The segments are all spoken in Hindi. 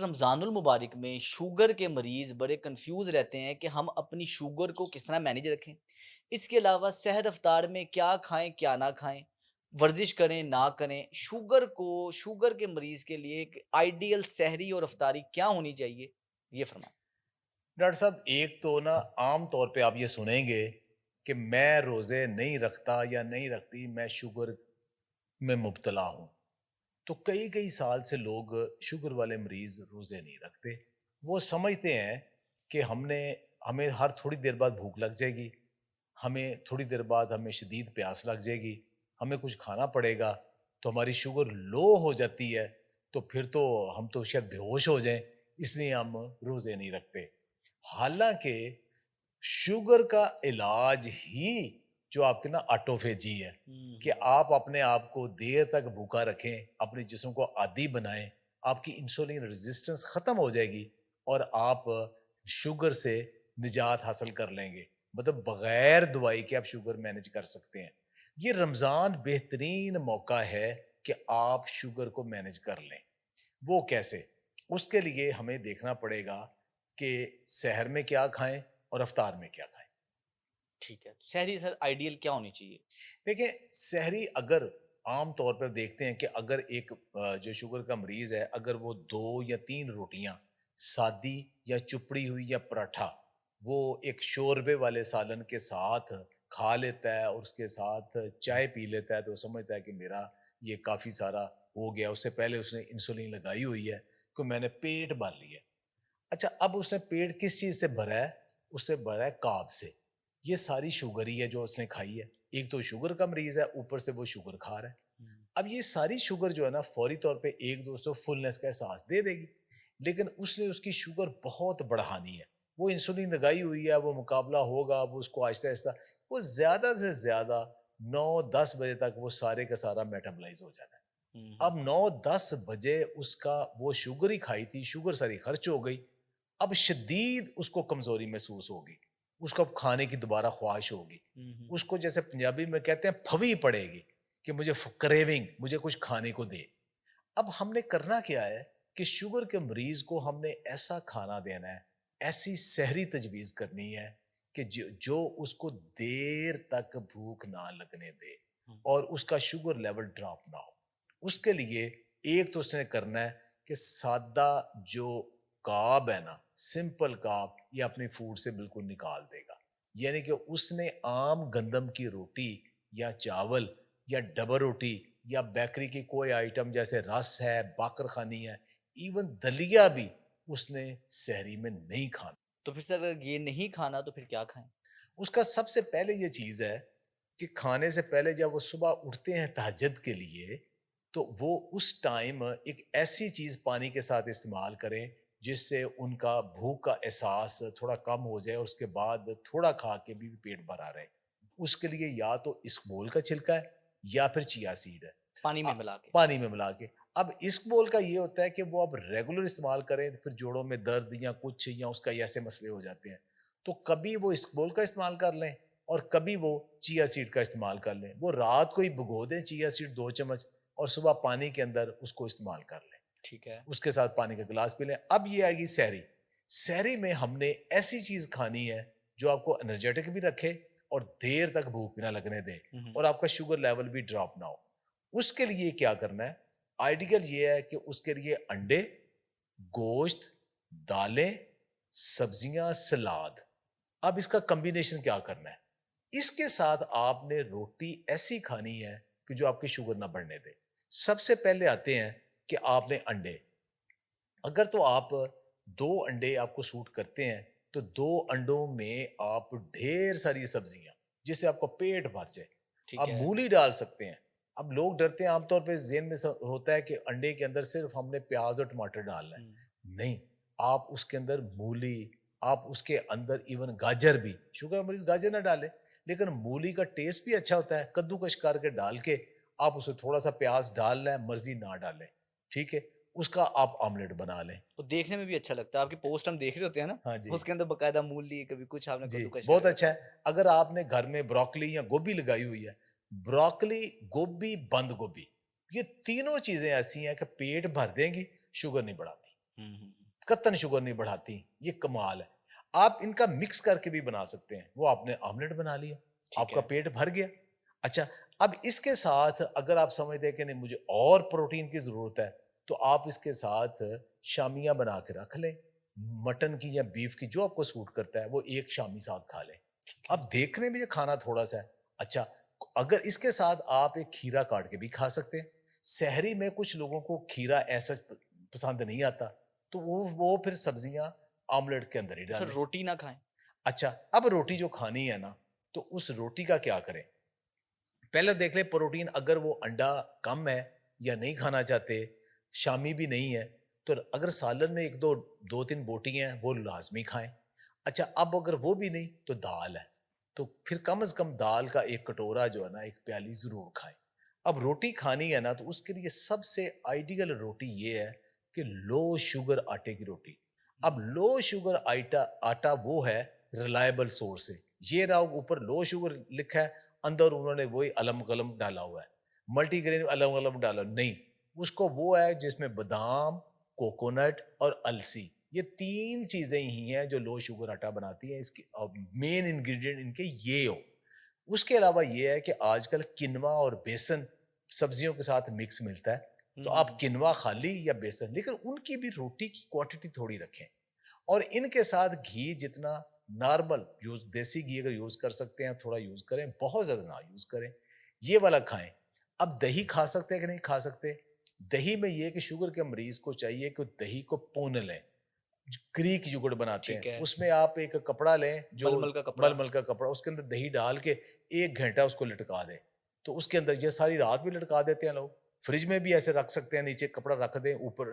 रमज़ानुल मुबारक में शुगर के मरीज़ बड़े कंफ्यूज रहते हैं कि हम अपनी शुगर को किस तरह मैनेज रखें। इसके अलावा सहर इफ्तार में क्या खाएँ, क्या ना खाएँ, वर्जिश करें, ना करें। शुगर के मरीज़ के लिए एक आइडियल सहरी और इफ्तारी क्या होनी चाहिए? ये फरमाएँ। डॉक्टर साहब, एक तो ना आम तौर पे आप ये सुनेंगे कि मैं रोज़े नहीं रखता या नहीं रखती, मैं शुगर में मुब्तला हूँ। तो कई कई साल से लोग शुगर वाले मरीज रोज़े नहीं रखते। वो समझते हैं कि हमें हर थोड़ी देर बाद भूख लग जाएगी, हमें थोड़ी देर बाद हमें शदीद प्यास लग जाएगी, हमें कुछ खाना पड़ेगा, तो हमारी शुगर लो हो जाती है, तो फिर तो हम तो शायद बेहोश हो जाएं, इसलिए हम रोज़े नहीं रखते। हालांकि शुगर का इलाज ही जो आपकी ना ऑटोफेजी है, हुँ, कि हुँ। आप अपने आप को देर तक भूखा रखें, अपने जिस्म को आदी बनाएं, आपकी इंसुलिन रेजिस्टेंस खत्म हो जाएगी और आप शुगर से निजात हासिल कर लेंगे। मतलब बगैर दवाई के आप शुगर मैनेज कर सकते हैं। ये रमजान बेहतरीन मौका है कि आप शुगर को मैनेज कर लें। वो कैसे? उसके लिए हमें देखना पड़ेगा कि सहर में क्या खाएं और अफ्तार में क्या खाएं। ठीक है। सहरी सर आइडियल क्या होनी चाहिए? देखिए, सहरी अगर आम तौर पर देखते हैं कि अगर एक जो शुगर का मरीज है, अगर वो 2 या 3 रोटियां सादी या चुपड़ी हुई या पराठा, वो एक शोरबे वाले सालन के साथ खा लेता है और उसके साथ चाय पी लेता है, तो समझता है कि मेरा ये काफ़ी सारा हो गया। उससे पहले उसने इंसुलिन लगाई हुई है कि मैंने पेट भर लिया। अच्छा, अब उसने पेट किस चीज़ से भरा है? उससे भरा है कार्ब से। ये सारी शुगर ही है जो उसने खाई है। एक तो शुगर का मरीज़ है, ऊपर से वो शुगर खा रहा है। हुँ। अब ये सारी शुगर जो है ना, फौरी तौर पे एक दोस्त को फुलनेस का एहसास दे देगी, लेकिन उसने उसकी शुगर बहुत बढ़ानी है। वो इंसुलिन लगाई हुई है, वो मुकाबला होगा, वो उसको आहिस्ता-आहिस्ता वो ज़्यादा से ज़्यादा 9-10 बजे तक वो सारे का सारा मेटाबॉलाइज़ हो जाना है। हुँ, हुँ। अब 9-10 बजे उसका वो शुगर ही खाई थी, शुगर सारी खर्च हो गई। अब शदीद उसको कमज़ोरी महसूस होगी। उसको अब खाने की दोबारा ख्वाहिश होगी। हुँ, हुँ। उसको जैसे पंजाबी में कहते हैं फवी पड़ेगी कि मुझे क्रेविंग, मुझे कुछ खाने को दे। अब हमने करना क्या है कि शुगर के मरीज को हमने ऐसा खाना देना है, ऐसी सहरी तजवीज करनी है कि जो उसको देर तक भूख ना लगने दे हुँ। और उसका शुगर लेवल ड्रॉप ना हो। उसके लिए एक तो उसने करना है कि सादा जो काब है ना, सिंपल काब, ये अपनी फूड से बिल्कुल निकाल देगा। यानी कि उसने आम गंदम की रोटी या चावल या डबर रोटी या बेकरी की कोई आइटम जैसे रस है, बाकर खानी है, इवन दलिया भी उसने सहरी में नहीं खाना। तो फिर सर ये नहीं खाना तो फिर क्या खाएँ? उसका सबसे पहले ये चीज है कि खाने से पहले जब वो सुबह उठते हैं तहज्जुद के लिए, तो वो उस टाइम एक ऐसी चीज पानी के साथ इस्तेमाल करें जिससे उनका भूख का एहसास थोड़ा कम हो जाए और उसके बाद थोड़ा खा के भी पेट भरा रहे। उसके लिए या तो इसबगोल का छिलका है या फिर चिया सीड है। पानी अ, में मिला के। पानी में मिला के। अब इसबगोल का ये होता है कि वो आप रेगुलर इस्तेमाल करें तो फिर जोड़ों में दर्द या कुछ या उसका ऐसे मसले हो जाते हैं। तो कभी वो इसबगोल का इस्तेमाल कर लें और कभी वो चिया सीड का इस्तेमाल कर लें। वो रात को ही भिगो दें चिया सीड 2 चम्मच और सुबह पानी के अंदर उसको इस्तेमाल कर लें। ठीक है। उसके साथ पानी का गिलास पी लें। अब ये आएगी सहरी। सहरी में हमने ऐसी चीज़ खानी है जो आपको एनर्जेटिक भी रखे और देर तक भूख भी ना लगने दे हुँ, हुँ। और आपका शुगर लेवल भी ड्रॉप ना हो। उसके लिए क्या करना है? आइडियल ये है कि उसके लिए अंडे, गोश्त, दालें, सब्जियां, सलाद। अब इसका कॉम्बिनेशन क्या करना है? इसके साथ आपने रोटी ऐसी खानी है कि जो आपकी शुगर ना बढ़ने दे। सबसे पहले आते हैं कि आपने अंडे, अगर तो आप 2 अंडे आपको सूट करते हैं, तो 2 अंडों में आप ढेर सारी सब्जियाँ, जिससे आपका पेट भर जाए। ठीक आप है। मूली डाल सकते हैं। अब लोग डरते हैं, आमतौर पे ज़हन में होता है कि अंडे के अंदर सिर्फ हमने प्याज और टमाटर डालना है। हुँ। नहीं, आप उसके अंदर मूली, आप उसके अंदर इवन गाजर भी, शुगर का मरीज गाजर ना डाले, लेकिन मूली का टेस्ट भी अच्छा होता है। कद्दूकश करके डाल के आप उसमें थोड़ा सा प्याज डाल लें, मर्जी ना डालें, ठीक है? उसका आप ऑमलेट बना लें। तो देखने में भी अच्छा लगता है। आपकी पोस्ट हम देख रहे होते हैं ना, हाँ जी। उसके अंदर बाकायदा मूली, कभी कुछ आपने जी, कद्दूकश बहुत करके अच्छा रखा है। हुआ है। अगर आपने घर में ब्रोकली या गोभी लगाई हुई है, ब्रोकली, गोभी, बंद गोभी, ये तीनों चीज़ें ऐसी हैं कि पेट भर देंगी, शुगर नहीं बढ़ाती। हुँ, हुँ, हुँ। कतन शुगर नहीं बढ़ाती, ये कमाल है। आप इनका मिक्स करके भी बना सकते हैं, वो आपने ऑमलेट बना लिया, ठीक आपका है। पेट भर गया। अच्छा, अब इसके साथ अगर आप समझते हैं कि नहीं मुझे और प्रोटीन की ज़रूरत है, तो आप इसके साथ शामियाँ बना के रख लें, मटन की या बीफ की जो आपको सूट करता है, वो एक शामी साथ खा लें। ठीक है। अब देखने में ये खाना थोड़ा-सा है, अच्छा अगर इसके साथ आप एक खीरा काट के भी खा सकते हैं। सहरी में कुछ लोगों को खीरा ऐसा पसंद नहीं आता, तो वो फिर सब्जियां ऑमलेट के अंदर ही तो सर डालें। रोटी ना खाएँ? अच्छा, अब रोटी जो खानी है ना, तो उस रोटी का क्या करें? पहले देख ले प्रोटीन, अगर वो अंडा कम है या नहीं खाना चाहते, शामी भी नहीं है, तो अगर सालन में एक दो दो तीन बोटियां हैं वो लाजमी खाएं। अच्छा, अब अगर वो भी नहीं तो दाल है, तो फिर कम से कम दाल का एक कटोरा जो है ना, एक प्याली जरूर खाएं। अब रोटी खानी है ना, तो उसके लिए सबसे आइडियल रोटी ये है कि लो शुगर आटे की रोटी। अब हुँ, लो शुगर आटा आटा वो है रिलायबल सोर्स से, ये रहा ऊपर लो शुगर लिखा है, अंदर उन्होंने वही अलम कलम डाला हुआ है, मल्टीग्रेन अलम कलम डाला नहीं, उसको वो है जिसमें बादाम, कोकोनट और अलसी, ये तीन चीजें ही हैं जो लो शुगर आटा बनाती है। इसकी मेन इंग्रेडिएंट इनके ये हो। उसके अलावा ये है कि आजकल किनवा और बेसन सब्जियों के साथ मिक्स मिलता है, हुँ, तो हुँ, आप हुँ। किनवा खा ली या बेसन, लेकिन उनकी भी रोटी की क्वांटिटी थोड़ी रखें। और इनके साथ घी जितना नॉर्मल यूज, देसी घी अगर यूज कर सकते हैं थोड़ा यूज करें, बहुत ज्यादा ना यूज करें, ये वाला खाएं। अब दही खा सकते हैं कि नहीं खा सकते? दही में ये कि शुगर के मरीज को चाहिए कि दही को पून लें, ग्रीक योगर्ट बनाते हैं, ठीक है। उसमें आप एक कपड़ा लें जो मलमल का कपड़ा। मलमल का कपड़ा, उसके अंदर दही डाल के 1 घंटा उसको लटका दें, तो उसके अंदर ये सारी रात भी लटका देते हैं लोग, फ्रिज में भी ऐसे रख सकते हैं, नीचे कपड़ा रख दें, ऊपर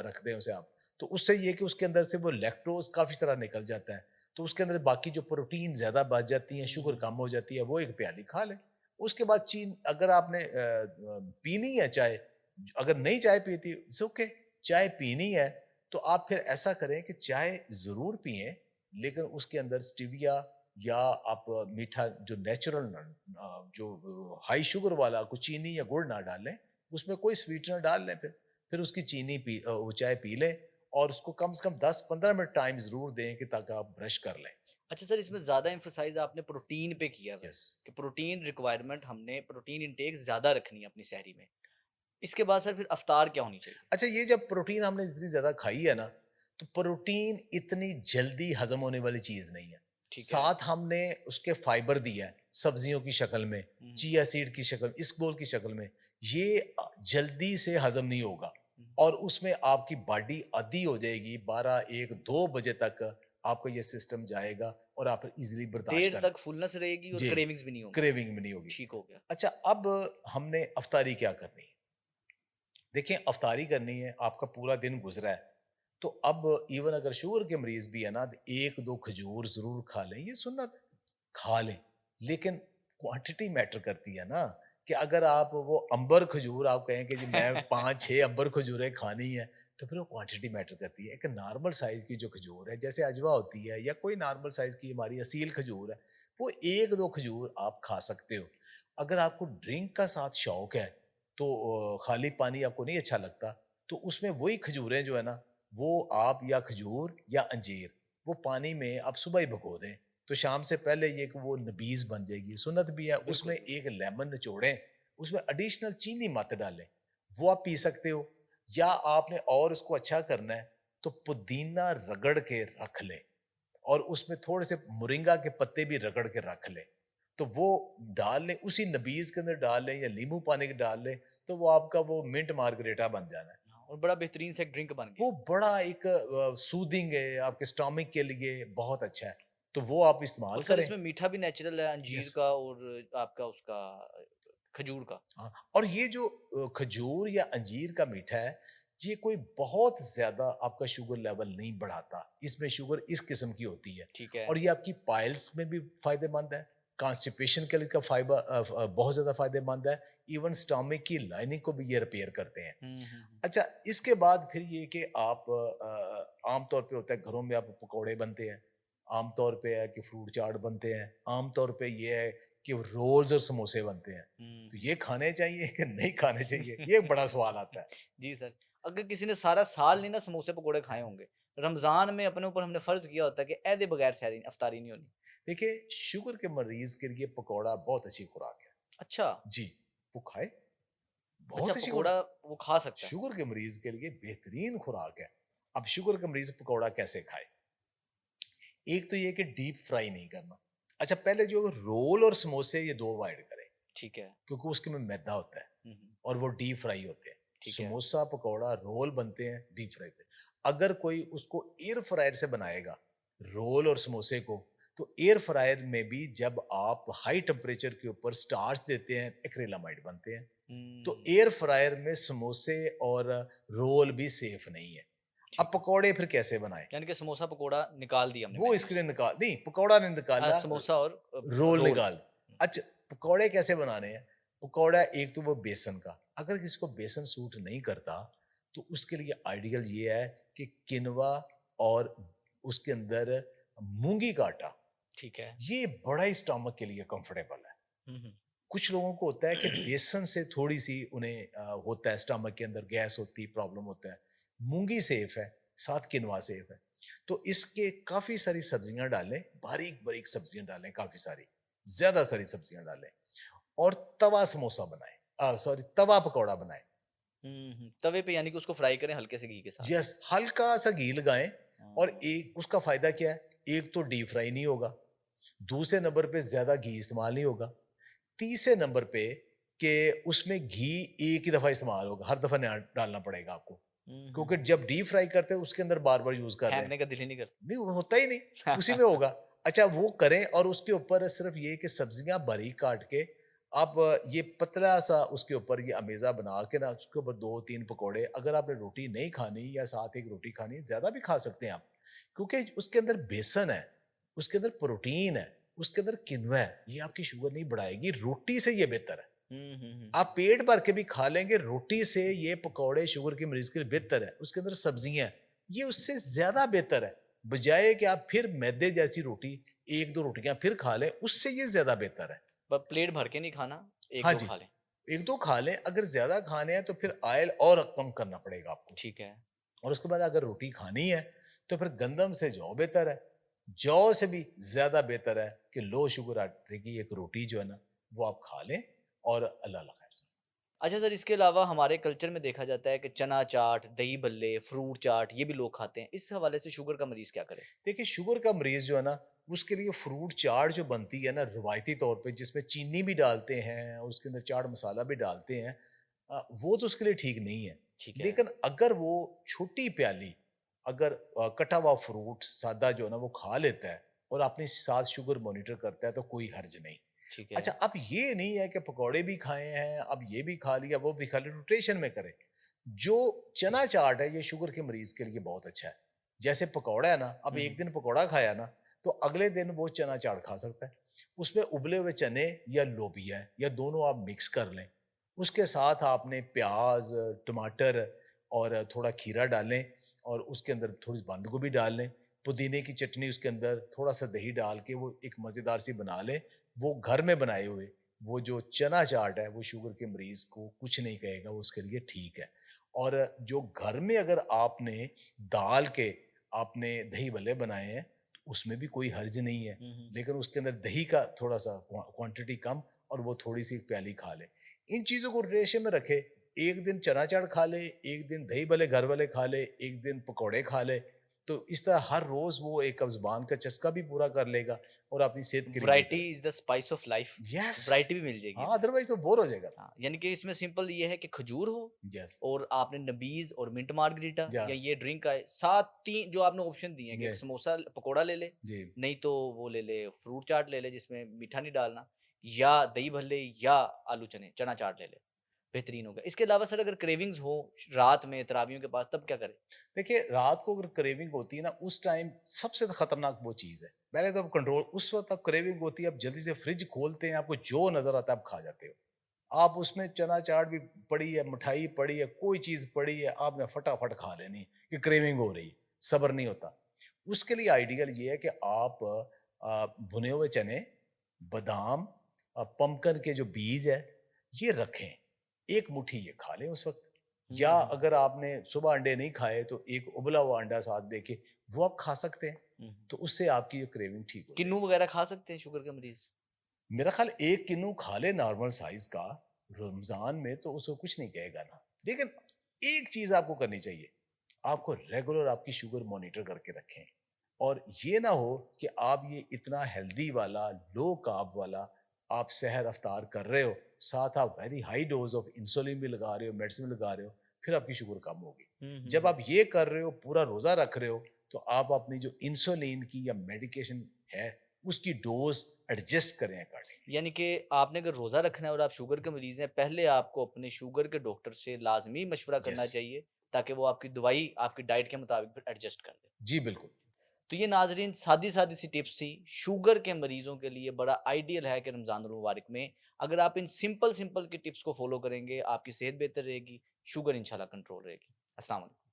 रख दें उसे आप, तो उससे ये कि उसके अंदर से वो लैक्टोज काफी सारा निकल जाता है, तो उसके अंदर बाकी जो प्रोटीन ज्यादा बच जाती है, हुँ, शुगर हुँ, कम हुँ। हो जाती है, वो एक प्याली खा लें। उसके बाद चीन अगर आपने पीनी है चाय, अगर नहीं चाय पीती इट्स ओके, चाय पीनी है तो आप फिर ऐसा करें कि चाय जरूर पिएं, लेकिन उसके अंदर स्टीविया या आप मीठा जो नेचुरल, जो हाई शुगर वाला कुछ चीनी या गुड़ ना डालें, उसमें कोई स्वीटनर डाल लें, फिर उसकी चीनी वो चाय पी लें, और उसको कम से कम 10-15 मिनट टाइम जरूर दें कि ताकि आप ब्रश कर लें। अच्छा सर, इसमें ज़्यादा एम्फसाइज़ आपने प्रोटीन पे किया है यस। कि प्रोटीन रिक्वायरमेंट हमने प्रोटीन इनटेक ज़्यादा रखनी है अपनी सहरी में। इसके बाद सर फिर अफ्तार क्या होनी चाहिए? अच्छा, ये जब प्रोटीन हमने इतनी ज्यादा खाई है ना, तो प्रोटीन इतनी जल्दी हजम होने वाली चीज नहीं है। ठीक है। साथ हमने उसके फाइबर दिया है सब्जियों की शक्ल में, हुँ, हुँ, चिया सीड की शक्ल, इसबगोल की शक्ल में, ये जल्दी से हजम नहीं होगा, हुँ। और उसमें आपकी बॉडी आदी हो जाएगी, 12-1-2 बजे तक आपका ये सिस्टम जाएगा और आप इजीली बर्दाश्त देर कर तक फुलनेस रहेगी और जी, क्रेविंग्स भी नहीं होंगी। क्रेविंग में नहीं होगी। ठीक हो गया। अच्छा, अब हमने अफ्तारी क्या करनी है? देखिए, अफ्तारी करनी है, आपका पूरा दिन गुजरा है, तो अब इवन अगर शुगर के मरीज भी है ना, तो 1-2 खजूर जरूर खा लें, ये सुन्नत है, खा लें, लेकिन क्वांटिटी मैटर करती है ना, कि अगर आप वो अंबर खजूर आप कहें कि जी मैं 5-6 अंबर खजूरें खानी है, तो फिर वो क्वांटिटी मैटर करती है। एक नॉर्मल साइज की जो खजूर है, जैसे अजवा होती है या कोई नॉर्मल साइज की हमारी असील खजूर है, वो 1-2 खजूर आप खा सकते हो। अगर आपको ड्रिंक का साथ शौक है, तो खाली पानी आपको नहीं अच्छा लगता, तो उसमें वही खजूरें जो है ना, वो आप या खजूर या अंजीर, वो पानी में आप सुबह ही भिगो दें, तो शाम से पहले ये कि वो नबीज बन जाएगी, सुन्नत भी है। बिल्कुल, उसमें बिल्कुल। एक लेमन निचोड़ें, उसमें एडिशनल चीनी मत डालें, वो आप पी सकते हो। या आपने और उसको अच्छा करना है, तो पुदीना रगड़ के रख लें, और उसमें थोड़े से मोरिंगा के पत्ते भी रगड़ के रख लें, तो वो डाल लें, उसी नबीज के अंदर डाल लें या नींबू पानी के डाल लें, तो वो आपका वो मिंट मार्गरेटा बन जाना है। हाँ, और बड़ा बेहतरीन सा एक ड्रिंक बन गया। वो बड़ा एक सूदिंग है, आपके स्टमक के लिए बहुत अच्छा है, तो वो आप और इस्तेमाल सर करें। इसमें मीठा भी नेचुरल है अंजीर यस। का और आपका उसका खजूर का। हाँ, और ये जो खजूर या अंजीर का मीठा है, ये कोई बहुत ज्यादा आपका शुगर लेवल नहीं बढ़ाता, इसमें शुगर इस किस्म की होती है, ठीक है। और ये आपकी पाइल्स में भी फायदेमंद है, कॉन्स्टिपेशन के लिए का फाइबर बहुत ज्यादा फायदेमंद है, इवन स्टमक की लाइनिंग को भी ये रिपेयर करते हैं। हुँ, हुँ, हुँ। अच्छा, इसके बाद फिर ये कि आप आमतौर पे होता है घरों में आप पकौड़े बनते हैं, आमतौर पे है कि फ्रूट चाट बनते हैं, आमतौर पे ये है कि रोल्स और समोसे बनते हैं, हुँ, तो हुँ। ये खाने चाहिए कि नहीं खाने चाहिए, ये एक बड़ा सवाल आता है। जी सर। अगर किसी ने सारा साल नहीं ना समोसे पकोड़े खाए होंगे, रमज़ान में अपने ऊपर हमने फ़र्ज़ किया होता है कि ऐदे बगैर सहरी इफ्तारी नहीं होनी। देखिए, शुगर के मरीज के लिए पकौड़ा बहुत अच्छी खुराक है। अच्छा, जी, वो खाए, अच्छा बहुत अच्छी खुराक। पकोड़ा वो खा सकता है। शुगर के मरीज के लिए बेहतरीन खुराक है। अब शुगर के मरीज पकौड़ा कैसे खाए? एक तो ये कि डीप फ्राई नहीं करना। अच्छा, पहले जो रोल और समोसे ये 2 अवॉइड करें, ठीक है। क्योंकि उसके में मैदा होता है हुँ, हुँ। और वो डीप फ्राई होते हैं। ठीक है। समोसा, पकौड़ा, रोल बनते हैं डीप फ्राई पे। अगर कोई उसको एयर फ्रायर से बनाएगा, रोल और समोसे को, तो एयर फ्रायर में भी जब आप हाई टेम्परेचर के ऊपर स्टार्च देते हैं, एक्रिलामाइड बनते हैं। तो हुँ, एयर फ्रायर में समोसे और रोल भी सेफ नहीं है। अब ठीक है। पकौड़े फिर कैसे बनाएं? यानी कि समोसा पकोड़ा निकाल दिया हमने वो मेन्यू इसके लिए से। निकाल नहीं, पकौड़ा नहीं निकाला, समोसा और रोल रोल। निकाल। हुँ, अच्छा, पकौड़े कैसे बनाने हैं? पकौड़ा एक तो वो बेसन का, अगर किसी को बेसन सूट नहीं करता, तो उसके लिए आइडियल ये है कि किनवा और उसके अंदर मूंगी का आटा, ठीक है। ये बड़ा ही स्टमक के लिए कंफर्टेबल है। हुँ, हुँ। कुछ लोगों को होता है कि बेसन से थोड़ी सी उन्हें होता है, स्टमक के अंदर गैस होती है, प्रॉब्लम होता है। मूंगी सेफ है, साथ किनवा सेफ है। तो इसके काफी सारी सब्जियां डालें, बारीक बारीक सब्जियां डालें, काफी सारी, ज्यादा सारी सब्जियां डालें, और तवा समोसा बनाएं, सॉरी, तवा पकौड़ा बनाएं। हुँ, हुँ। तवे पे यानी कि उसको फ्राई करें हल्के से घी के साथ। यस, हल्का सा घी लगाएं। और हाँ। एक उसका फायदा क्या है? एक तो डीप फ्राई नहीं होगा, दूसरे नंबर पे ज्यादा घी इस्तेमाल नहीं होगा, तीसरे नंबर पे कि उसमें घी एक ही दफा इस्तेमाल होगा, हर दफा नहीं डालना पड़ेगा आपको, हुँ, हुँ, क्योंकि हुँ। जब डीप फ्राई करते हैं उसके अंदर बार बार यूज कर रहे हैं। फेंकने का दिल ही नहीं नहीं, वो होता ही नहीं, उसी में करता। होगा। अच्छा, वो करें, और उसके ऊपर सिर्फ ये कि सब्जियां बारीक काट के आप ये पतला सा उसके ऊपर ये अमेजा बना के ना, उसके ऊपर 2-3 पकोड़े, अगर आपने रोटी नहीं खानी या साथ एक रोटी खानी है, ज्यादा भी खा सकते हैं आप, क्योंकि उसके अंदर बेसन है, उसके अंदर प्रोटीन है, उसके अंदर किनवा है, ये आपकी शुगर नहीं बढ़ाएगी, रोटी से ये बेहतर है। हुँ, हुँ, हुँ, आप पेट भर के भी खा लेंगे, रोटी से ये पकौड़े शुगर के मरीज के लिए बेहतर है। उसके अंदर सब्जियां हैं, ये उससे ज्यादा बेहतर है, बजाय कि आप फिर मैदे जैसी रोटी, एक दो रोटियां फिर खा लें, उससे ये ज्यादा बेहतर है। ब प्लेट भर के नहीं खाना, हाँ 1-2 जी, खा लें। एक दो खा लें, अगर ज्यादा खाने हैं तो फिर ऑयल और कम करना पड़ेगा आपको। ठीक है। और उसके बाद अगर रोटी खानी है, तो फिर गंदम से जौ बेहतर है। जौ से भी ज्यादा बेहतर है कि लो शुगर आटे की एक रोटी जो है ना, वो आप खा लें, और अल्लाह खैर से। अच्छा सर, इसके अलावा हमारे कल्चर में देखा जाता है कि चना चाट, दही भल्ले, फ्रूट चाट ये भी लोग खाते हैं। इस हवाले से शुगर का मरीज़ क्या करे? देखिए, शुगर का मरीज जो है ना, उसके लिए फ्रूट चाट जो बनती है ना रिवायती तौर पे, जिसमें चीनी भी डालते हैं और उसके अंदर चाट मसाला भी डालते हैं, वो तो उसके लिए ठीक नहीं है। ठीक है। लेकिन अगर वो छोटी प्याली, अगर कटा हुआ फ्रूट सादा जो है ना वो खा लेता है, और अपने साथ शुगर मॉनिटर करता है, तो कोई हर्ज नहीं। ठीक है। अच्छा, अब ये नहीं है कि पकौड़े भी खाए हैं, अब ये भी खा लिया, वो भी खा लिया, रोटेशन में करें। जो चना चाट है, ये शुगर के मरीज के लिए बहुत अच्छा है। जैसे पकौड़ा है ना, अब हुँ, एक हुँ। दिन पकौड़ा खाया ना, तो अगले दिन वो चना चाट खा सकता है। उसमें उबले हुए चने या लोबिया या दोनों आप मिक्स कर लें। उसके साथ आपने प्याज, टमाटर और थोड़ा खीरा डालें, और उसके अंदर थोड़ी बंद गोभी डाल लें, पुदीने की चटनी उसके अंदर थोड़ा सा दही डाल के वो एक मज़ेदार सी बना लें। वो घर में बनाए हुए वो जो चना चाट है, वो शुगर के मरीज को कुछ नहीं कहेगा, वो उसके लिए ठीक है। और जो घर में अगर आपने दाल के आपने दही भल्ले बनाए हैं, तो उसमें भी कोई हर्ज नहीं है, हुँ, हुँ। लेकिन उसके अंदर दही का थोड़ा सा क्वांटिटी कम, और वो थोड़ी सी एक प्याली खा ले। इन चीजों को रेशे में रखे। एक दिन चना चाट खा ले, एक दिन दही भले घर वाले खा ले, एक दिन पकौड़े खा ले, तो इस तरह हर रोज वो एक जुबान का चस्का भी पूरा कर लेगा, और अपनी सेहत के लिए वैरायटी बेहतर है। Is the spice of life. Yes. Variety भी मिल जाएगी हाँ, हमें। अदरवाइज तो बोर हो जाएगा। हाँ, यानी कि इसमें सिंपल ये है कि खजूर हो यस। और आपने नबीज़ और मिंट मार्गरीटा या या ये ड्रिंक आए, साथ 3 जो आपने ऑप्शन दिए हैं कि ये एक समोसा पकोड़ा ले ले, जी। नहीं तो वो ले ले फ्रूट चाट ले ले जिसमें मीठा नहीं डालना, या दही भल्ले या आलू चने चना चाट ले ले, बेहतरीन होगा। इसके अलावा सर अगर क्रेविंग्स हो रात में तरावियों के पास तब क्या करें? देखिए, रात को अगर क्रेविंग होती है ना, उस टाइम सबसे खतरनाक वो चीज है। पहले तो कंट्रोल, उस वक्त आप क्रेविंग होती है, आप जल्दी से फ्रिज खोलते हैं, आपको जो नजर आता है आप खा जाते हो। आप उसमें चना चाट भी पड़ी है, मिठाई पड़ी है, कोई चीज पड़ी है, आपने फटाफट खा लेनी कि क्रेविंग हो रही है, सब्र नहीं होता। उसके लिए आइडियल ये है कि आप भुने हुए चने, बादाम, पम्पकन के जो बीज है, ये रखें, एक मुट्ठी ये खा लें उस वक्त। या हुँ, अगर आपने सुबह अंडे नहीं खाए तो एक उबला हुआ अंडा साथ लेके वो आप खा सकते हैं, हुँ। तो उससे आपकी ये क्रेविंग ठीक हो किन्नू जाएगी। वगैरह खा सकते हैं शुगर के मरीज़? मेरा ख़्याल 1 किन्नू खा ले नॉर्मल साइज़ का, रमज़ान में तो उसको कुछ नहीं कहेगा ना। लेकिन एक चीज़ आपको करनी चाहिए, आपको रेगुलर आपकी शुगर मॉनिटर करके रखें और ये ना हो कि आप ये इतना हेल्दी वाला, लो कार्ब वाला आप सहर अफ्तार कर रहे हो, साथ आप very high dose of insulin भी लगा रहे हो, मेडिसिन भी लगा रहे हो, फिर आपकी शुगर कम होगी। हुँ, हुँ, जब हुँ। आप ये कर रहे हो, पूरा रोज़ा रख रहे हो, तो आप अपनी जो इंसुलिन की या मेडिकेशन है, उसकी डोज़ एडजस्ट करें अकॉर्डिंगली। यानी कि आपने अगर रोज़ा रखना है और आप शुगर के मरीज़ हैं, पहले आपको अपने शुगर के डॉक्टर से लाज़मी मशवरा करना यस। चाहिए, ताकि वो आपकी दवाई आपकी डाइट के मुताबिक फिर एडजस्ट कर दे। जी, बिल्कुल। तो ये नाज़रीन सादी-सादी सी टिप्स थी, शुगर के मरीज़ों के लिए बड़ा आइडियल है कि रमज़ानुल मुबारक में अगर आप इन सिंपल-सिंपल की टिप्स को फ़ॉलो करेंगे, आपकी सेहत बेहतर रहेगी, शुगर इंशाल्लाह कंट्रोल रहेगी। अस्सलाम वालेकुम।